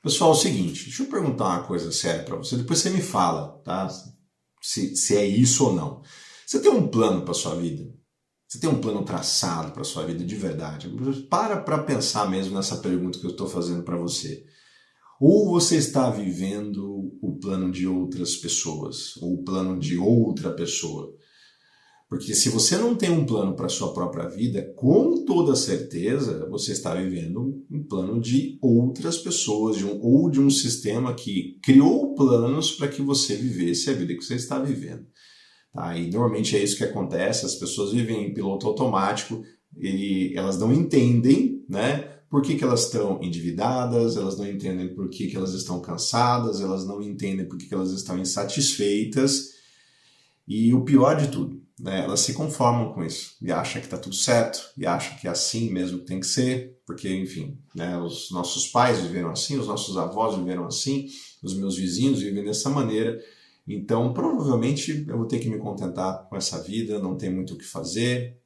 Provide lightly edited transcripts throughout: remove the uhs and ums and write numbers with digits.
Pessoal, é o seguinte, deixa eu perguntar uma coisa séria para você, depois você me fala, tá? Se é isso ou não. Você tem um plano para sua vida? Você tem um plano traçado para sua vida de verdade? Para pensar mesmo nessa pergunta que eu estou fazendo para você. Ou você está vivendo o plano de outras pessoas, ou o plano de outra pessoa? Porque se você não tem um plano para a sua própria vida, com toda certeza você está vivendo um plano de outras pessoas, ou de um sistema que criou planos para que você vivesse a vida que você está vivendo. Tá? E normalmente é isso que acontece, as pessoas vivem em piloto automático e elas não entendem, né, por que elas estão endividadas, elas não entendem por que elas estão cansadas, elas não entendem por que elas estão insatisfeitas. E o pior de tudo, né, elas se conformam com isso e acham que está tudo certo, e acham que é assim mesmo que tem que ser, porque, enfim, né, os nossos pais viveram assim, os nossos avós viveram assim, os meus vizinhos vivem dessa maneira, então provavelmente eu vou ter que me contentar com essa vida, não tem muito o que fazer,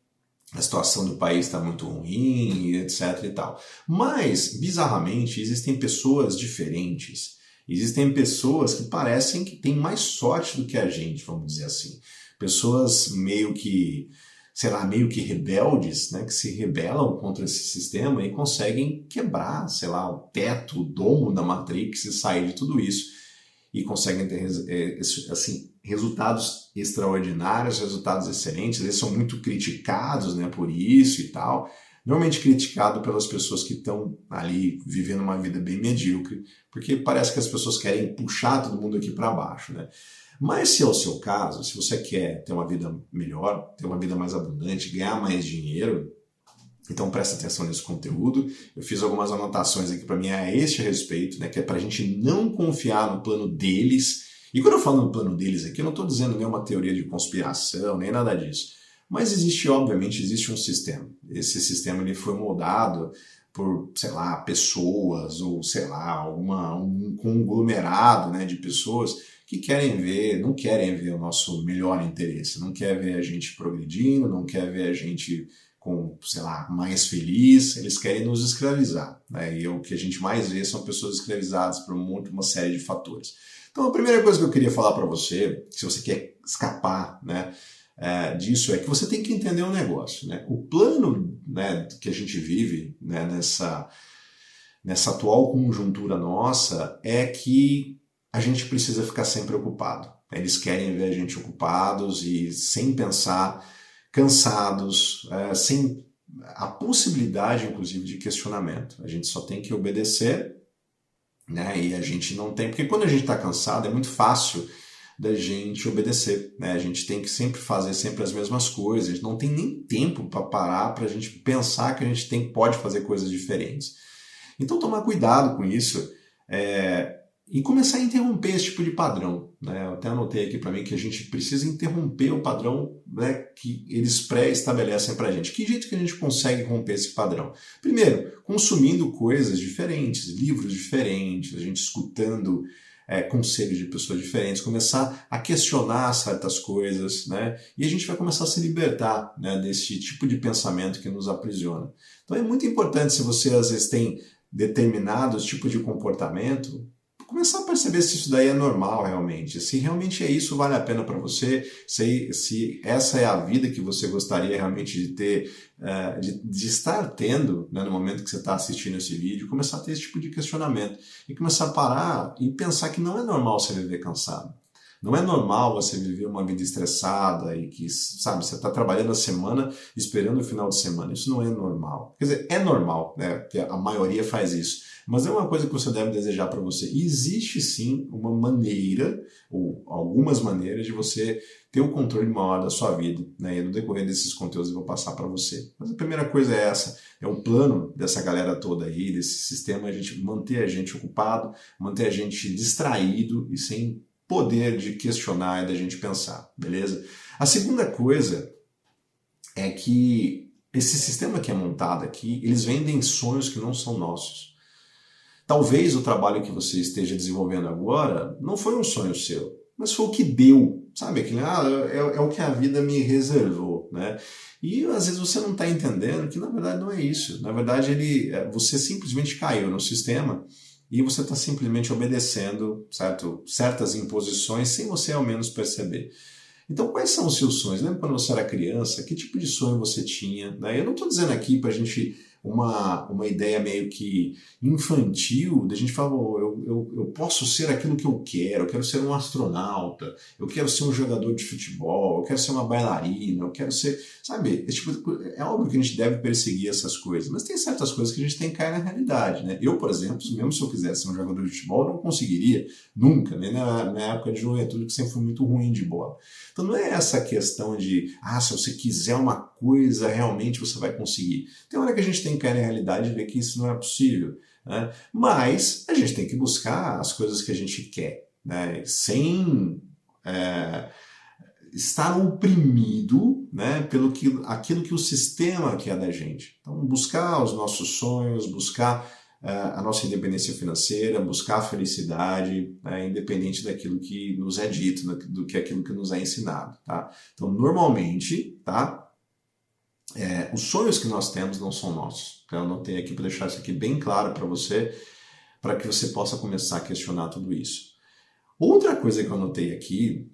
a situação do país está muito ruim, etc e tal. Mas, bizarramente, existem pessoas diferentes. Existem pessoas que parecem que têm mais sorte do que a gente, vamos dizer assim. Pessoas meio que, sei lá, meio que rebeldes, né, que se rebelam contra esse sistema e conseguem quebrar, sei lá, o teto, o domo da Matrix e sair de tudo isso. E conseguem ter assim, resultados extraordinários, resultados excelentes. Eles são muito criticados, né, por isso e tal. Normalmente criticado pelas pessoas que estão ali vivendo uma vida bem medíocre, porque parece que as pessoas querem puxar todo mundo aqui para baixo, né? Mas se é o seu caso, se você quer ter uma vida melhor, ter uma vida mais abundante, ganhar mais dinheiro, então presta atenção nesse conteúdo. Eu fiz algumas anotações aqui para mim a este respeito, né, que é para a gente não confiar no plano deles. E quando eu falo no plano deles aqui, eu não estou dizendo nenhuma teoria de conspiração, nem nada disso. Mas existe, obviamente, existe um sistema. Esse sistema ele foi moldado por, sei lá, pessoas, ou sei lá, um conglomerado, né, de pessoas que querem ver, não querem ver o nosso melhor interesse, não quer ver a gente progredindo, não quer ver a gente com, sei lá, mais feliz, eles querem nos escravizar, né? E o que a gente mais vê são pessoas escravizadas por uma série de fatores. Então a primeira coisa que eu queria falar para você, se você quer escapar, né, disso, é que você tem que entender um negócio, né? O plano, né, que a gente vive, né, nessa atual conjuntura nossa é que a gente precisa ficar sempre ocupado. Eles querem ver a gente ocupados e sem pensar, cansados, sem a possibilidade, inclusive, de questionamento. A gente só tem que obedecer, né? E a gente não tem... Porque quando a gente está cansado, é muito fácil da gente obedecer, né? A gente tem que sempre fazer sempre as mesmas coisas, a gente não tem nem tempo para parar para a gente pensar que a gente pode fazer coisas diferentes. Então, tomar cuidado com isso e começar a interromper esse tipo de padrão, né? Eu até anotei aqui para mim que a gente precisa interromper o padrão, né, que eles pré-estabelecem para a gente. Que jeito que a gente consegue romper esse padrão? Primeiro, consumindo coisas diferentes, livros diferentes, a gente escutando conselhos de pessoas diferentes, começar a questionar certas coisas, né? E a gente vai começar a se libertar, né, desse tipo de pensamento que nos aprisiona. Então é muito importante, se você às vezes tem determinados tipos de comportamento, começar a perceber se isso daí é normal realmente, se realmente é isso, vale a pena para você, se essa é a vida que você gostaria realmente de ter, de estar tendo, né, no momento que você está assistindo esse vídeo, começar a ter esse tipo de questionamento e começar a parar e pensar que não é normal você viver cansado. Não é normal você viver uma vida estressada e que, sabe, você está trabalhando a semana esperando o final de semana. Isso não é normal. Quer dizer, é normal, né? Porque a maioria faz isso. Mas é uma coisa que você deve desejar para você. E existe sim uma maneira, ou algumas maneiras, de você ter o controle maior da sua vida, né? E no decorrer desses conteúdos eu vou passar para você. Mas a primeira coisa é essa, é o plano dessa galera toda aí, desse sistema, a gente manter a gente ocupado, manter a gente distraído e sem poder de questionar e da gente pensar, beleza? A segunda coisa é que esse sistema que é montado aqui, eles vendem sonhos que não são nossos. Talvez o trabalho que você esteja desenvolvendo agora não foi um sonho seu, mas foi o que deu, sabe? Aquele, é o que a vida me reservou, né? E às vezes você não está entendendo que na verdade não é isso. Na verdade você simplesmente caiu no sistema e você está simplesmente obedecendo, certo? Certas imposições sem você ao menos perceber. Então, quais são os seus sonhos? Lembra quando você era criança? Que tipo de sonho você tinha? Né? Eu não estou dizendo aqui para a gente uma ideia meio que infantil, da gente falar, oh, eu posso ser aquilo que eu quero ser um astronauta, eu quero ser um jogador de futebol, eu quero ser uma bailarina, eu quero ser, sabe, esse tipo de coisa. É óbvio que a gente deve perseguir essas coisas, mas tem certas coisas que a gente tem que cair na realidade, né? Eu, por exemplo, mesmo se eu quisesse ser um jogador de futebol, eu não conseguiria, nunca, nem na minha época de juventude, que sempre fui muito ruim de bola. Então não é essa questão de, se você quiser uma coisa, realmente você vai conseguir. Tem hora que a gente tem que cair na realidade e ver que isso não é possível. Né? Mas a gente tem que buscar as coisas que a gente quer, né? Sem estar oprimido, né, pelo aquilo que o sistema quer da gente. Então buscar os nossos sonhos, buscar a nossa independência financeira, buscar a felicidade, né, independente daquilo que nos é dito, do que aquilo que nos é ensinado. Tá? Então, normalmente, tá, os sonhos que nós temos não são nossos. Então, eu anotei aqui para deixar isso aqui bem claro para você, para que você possa começar a questionar tudo isso. Outra coisa que eu anotei aqui,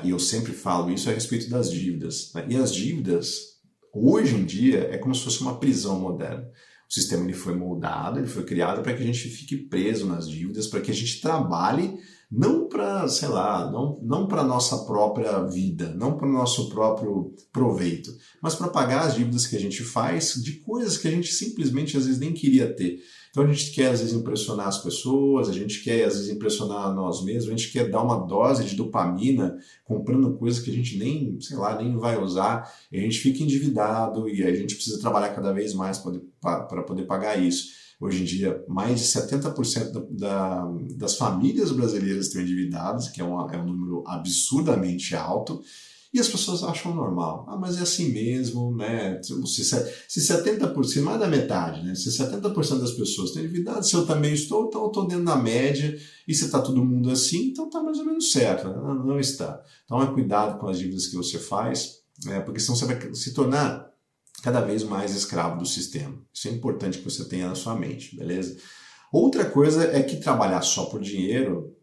e eu sempre falo isso, é a respeito das dívidas. Né? E as dívidas, hoje em dia, é como se fosse uma prisão moderna. O sistema ele foi moldado, ele foi criado para que a gente fique preso nas dívidas, para que a gente trabalhe não para, sei lá, não para a nossa própria vida, não para o nosso próprio proveito, mas para pagar as dívidas que a gente faz de coisas que a gente simplesmente às vezes nem queria ter. Então a gente quer às vezes impressionar as pessoas, a gente quer às vezes impressionar nós mesmos, a gente quer dar uma dose de dopamina comprando coisas que a gente nem, sei lá, nem vai usar, e a gente fica endividado e a gente precisa trabalhar cada vez mais para poder pagar isso. Hoje em dia, mais de 70% das famílias brasileiras estão endividadas, que é um número absurdamente alto, e as pessoas acham normal. Mas é assim mesmo, né? Se 70%, mais da metade, né? Se 70% das pessoas estão endividadas, se eu também estou, então eu estou dentro da média, e se está todo mundo assim, então está mais ou menos certo. Né? Não está. Então, cuidado com as dívidas que você faz, né? Porque senão você vai se tornar cada vez mais escravo do sistema. Isso é importante que você tenha na sua mente, beleza? Outra coisa é que trabalhar só por dinheiro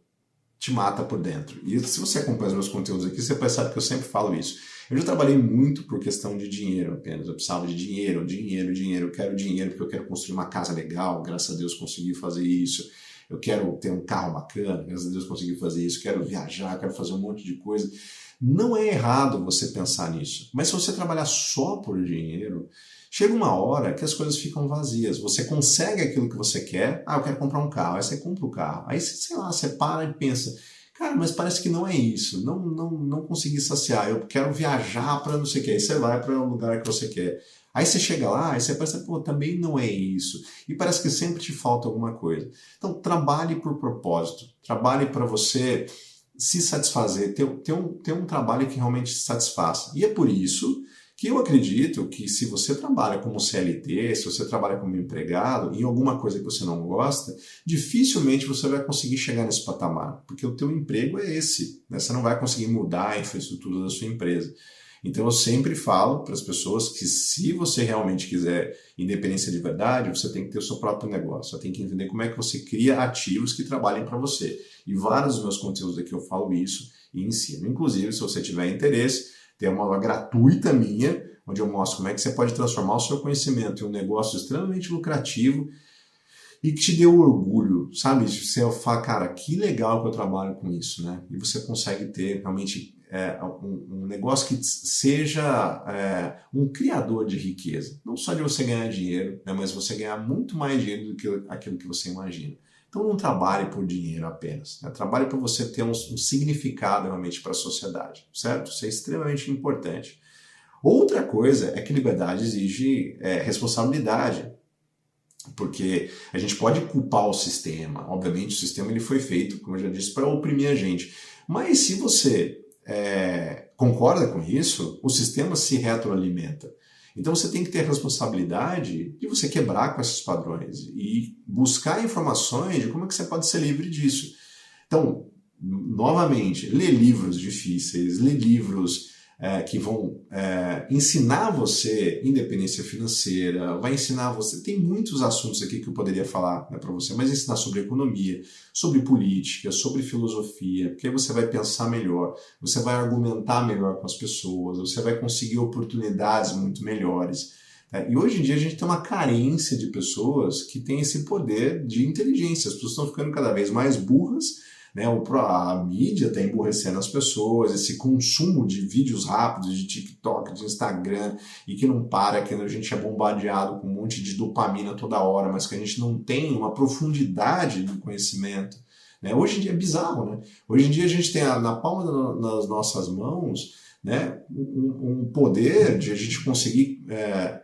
te mata por dentro. E se você acompanha os meus conteúdos aqui, você percebe que eu sempre falo isso. Eu já trabalhei muito por questão de dinheiro apenas. Eu precisava de dinheiro. Eu quero dinheiro porque eu quero construir uma casa legal. Graças a Deus consegui fazer isso. Eu quero ter um carro bacana. Graças a Deus consegui fazer isso. Quero viajar, quero fazer um monte de coisa. Não é errado você pensar nisso. Mas se você trabalhar só por dinheiro, chega uma hora que as coisas ficam vazias. Você consegue aquilo que você quer. Eu quero comprar um carro. Aí você compra o carro. Aí, sei lá, você para e pensa, cara, mas parece que não é isso. Não consegui saciar. Eu quero viajar para não sei o que. Aí você vai para o lugar que você quer. Aí você chega lá e você pensa, também não é isso. E parece que sempre te falta alguma coisa. Então, trabalhe por propósito. Trabalhe para você se satisfazer, ter um trabalho que realmente te satisfaça. E é por isso que eu acredito que se você trabalha como CLT, se você trabalha como empregado, em alguma coisa que você não gosta, dificilmente você vai conseguir chegar nesse patamar, porque o teu emprego é esse, né? Você não vai conseguir mudar a infraestrutura da sua empresa. Então eu sempre falo para as pessoas que se você realmente quiser independência de verdade, você tem que ter o seu próprio negócio, você tem que entender como é que você cria ativos que trabalhem para você. E vários dos meus conteúdos aqui eu falo isso e ensino. Inclusive, se você tiver interesse, tem uma aula gratuita minha, onde eu mostro como é que você pode transformar o seu conhecimento em um negócio extremamente lucrativo e que te dê orgulho, sabe? Você fala, cara, que legal que eu trabalho com isso, né? E você consegue ter realmente um negócio que seja um criador de riqueza. Não só de você ganhar dinheiro, né, mas você ganhar muito mais dinheiro do que aquilo que você imagina. Então não trabalhe por dinheiro apenas, né? Trabalhe para você ter um significado realmente para a sociedade, certo? Isso é extremamente importante. Outra coisa é que liberdade exige responsabilidade, porque a gente pode culpar o sistema. Obviamente o sistema ele foi feito, como eu já disse, para oprimir a gente. Mas se você concorda com isso, o sistema se retroalimenta. Então você tem que ter a responsabilidade de você quebrar com esses padrões e buscar informações de como é que você pode ser livre disso. Então, novamente, ler livros difíceis, ler livros que vão ensinar você independência financeira, vai ensinar você... Tem muitos assuntos aqui que eu poderia falar, né, para você, mas ensinar sobre economia, sobre política, sobre filosofia, porque aí você vai pensar melhor, você vai argumentar melhor com as pessoas, você vai conseguir oportunidades muito melhores. E hoje em dia a gente tem uma carência de pessoas que têm esse poder de inteligência. As pessoas estão ficando cada vez mais burras, né? A mídia está emburrecendo as pessoas, esse consumo de vídeos rápidos, de TikTok, de Instagram, e que não para, que a gente é bombardeado com um monte de dopamina toda hora, mas que a gente não tem uma profundidade do conhecimento. Né? Hoje em dia é bizarro, né? Hoje em dia a gente tem na palma das nossas mãos, né, um poder de a gente conseguir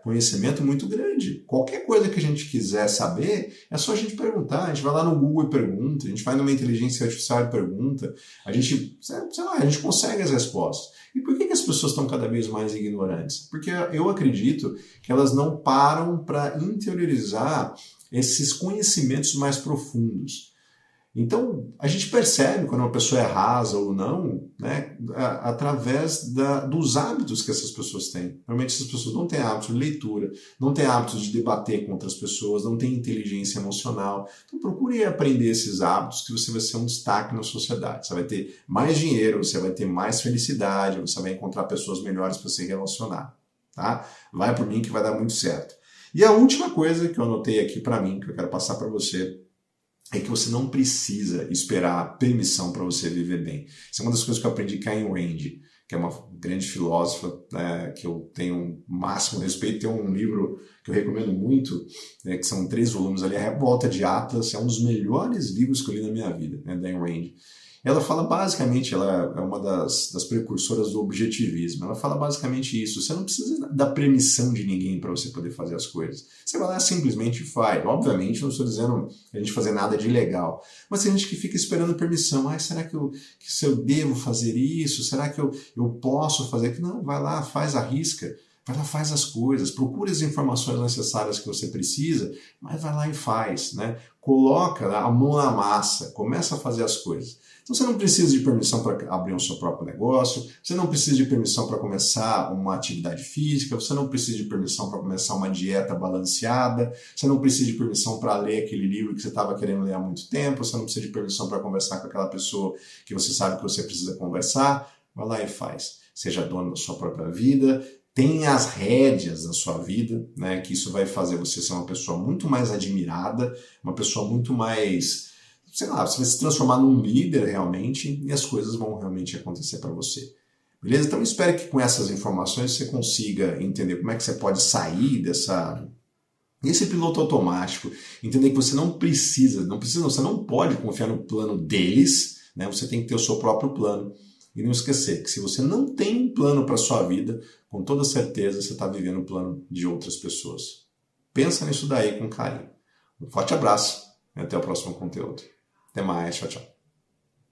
conhecimento muito grande. Qualquer coisa que a gente quiser saber, é só a gente perguntar. A gente vai lá no Google e pergunta, a gente vai numa inteligência artificial e pergunta, a gente, sei lá, a gente consegue as respostas. E por que as pessoas estão cada vez mais ignorantes? Porque eu acredito que elas não param para interiorizar esses conhecimentos mais profundos. Então, a gente percebe quando uma pessoa é rasa ou não, né, através dos hábitos que essas pessoas têm. Normalmente essas pessoas não têm hábito de leitura, não têm hábito de debater com outras pessoas, não têm inteligência emocional. Então, procure aprender esses hábitos que você vai ser um destaque na sociedade. Você vai ter mais dinheiro, você vai ter mais felicidade, você vai encontrar pessoas melhores para se relacionar. Tá? Vai por mim que vai dar muito certo. E a última coisa que eu anotei aqui para mim, que eu quero passar para você, é que você não precisa esperar permissão para você viver bem. Isso é uma das coisas que eu aprendi com a Ayn Rand, que é uma grande filósofa, que eu tenho o máximo respeito. Tem um livro que eu recomendo muito, que são 3 volumes ali, A Revolta de Atlas, é um dos melhores livros que eu li na minha vida, né, da Ayn Rand. Ela fala basicamente, ela é uma das precursoras do objetivismo, ela fala basicamente isso: você não precisa da permissão de ninguém para você poder fazer as coisas. Você vai lá simplesmente faz. Obviamente não estou dizendo a gente fazer nada de ilegal, mas tem gente que fica esperando permissão. Será que se eu devo fazer isso? Será que eu posso fazer aquilo? Não, vai lá, faz, arrisca. Vai lá, faz as coisas, procure as informações necessárias que você precisa, mas vai lá e faz, né? Coloca a mão na massa, começa a fazer as coisas. Então você não precisa de permissão para abrir o seu próprio negócio, você não precisa de permissão para começar uma atividade física, você não precisa de permissão para começar uma dieta balanceada, você não precisa de permissão para ler aquele livro que você estava querendo ler há muito tempo, você não precisa de permissão para conversar com aquela pessoa que você sabe que você precisa conversar. Vai lá e faz. Seja dono da sua própria vida, tenha as rédeas da sua vida, né, que isso vai fazer você ser uma pessoa muito mais admirada, uma pessoa muito mais, sei lá, você vai se transformar num líder realmente e as coisas vão realmente acontecer para você. Beleza? Então espero que com essas informações você consiga entender como é que você pode sair desse piloto automático, entender que você não precisa, você não pode confiar no plano deles, né, você tem que ter o seu próprio plano. E não esquecer que se você não tem um plano para a sua vida, com toda certeza você está vivendo o plano de outras pessoas. Pensa nisso daí com carinho. Um forte abraço e até o próximo conteúdo. Até mais, tchau, tchau.